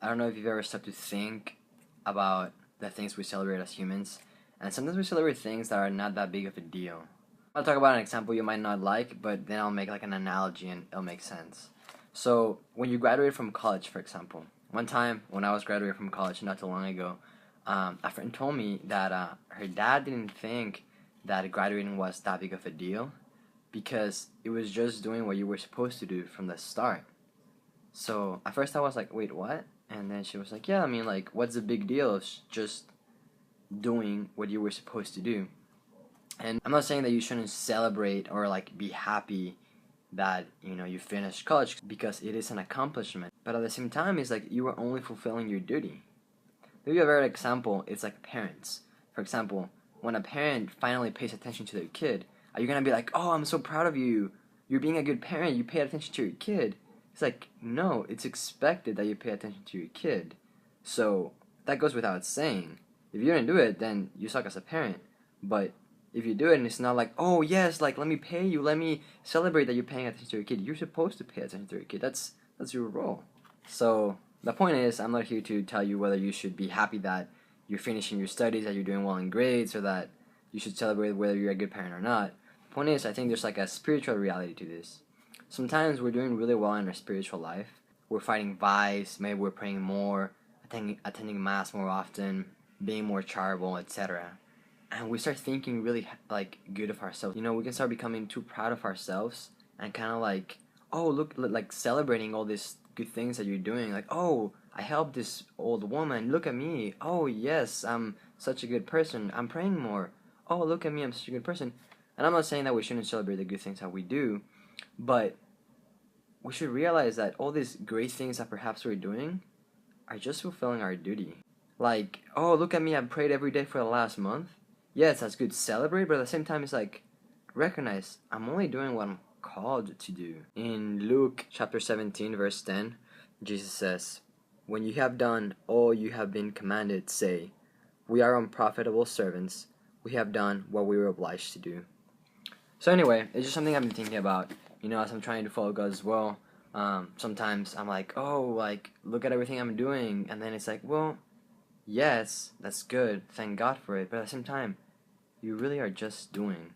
I don't know if you've ever stopped to think about the things we celebrate as humans, and sometimes we celebrate things that are not that big of a deal. I'll talk about an example you might not like, but then I'll make like an analogy and it'll make sense. So, when you graduate from college, for example, one time when I was graduating from college not too long ago, a friend told me that her dad didn't think that graduating was that big of a deal because it was just doing what you were supposed to do from the start. So at first I was like, wait, what? And then she was like, yeah, I mean, like, what's the big deal of just doing what you were supposed to do? And I'm not saying that you shouldn't celebrate or like be happy that you finished college because it is an accomplishment. But at the same time, it's like you are only fulfilling your duty. Maybe a very example is like parents. For example, when a parent finally pays attention to their kid, are you gonna be like, oh, I'm so proud of you. You're being a good parent. You pay attention to your kid. It's like, no, it's expected that you pay attention to your kid. So that goes without saying. If you didn't do it, then you suck as a parent. But if you do it and it's not like, oh yes, like let me pay you, let me celebrate that you're paying attention to your kid. You're supposed to pay attention to your kid. That's your role. So the point is, I'm not here to tell you whether you should be happy that you're finishing your studies, that you're doing well in grades, or that you should celebrate whether you're a good parent or not. The point is, I think there's like a spiritual reality to this. Sometimes we're doing really well in our spiritual life. We're fighting vice, maybe we're praying more, attending mass more often, being more charitable, etc. And we start thinking really like good of ourselves. We can start becoming too proud of ourselves and kind of like, oh, look, like celebrating all these good things that you're doing. Like, oh, I helped this old woman. Look at me. Oh, yes, I'm such a good person. I'm praying more. Oh, look at me. I'm such a good person. And I'm not saying that we shouldn't celebrate the good things that we do, but we should realize that all these great things that perhaps we're doing are just fulfilling our duty. Like, oh, look at me, I've prayed every day for the last month. Yes, that's good to celebrate, but at the same time, it's like, recognize, I'm only doing what I'm called to do. In Luke chapter 17, verse 10, Jesus says, when you have done all you have been commanded, say, we are unprofitable servants. We have done what we were obliged to do. So anyway, it's just something I've been thinking about, as I'm trying to follow God as well. Sometimes I'm like, oh, like, look at everything I'm doing. And then it's like, well, yes, that's good. Thank God for it. But at the same time, you really are just doing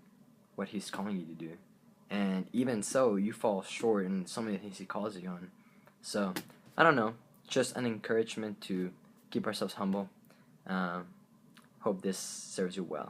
what He's calling you to do. And even so, you fall short in so many things He calls you on. So, I don't know. Just an encouragement to keep ourselves humble. Hope this serves you well.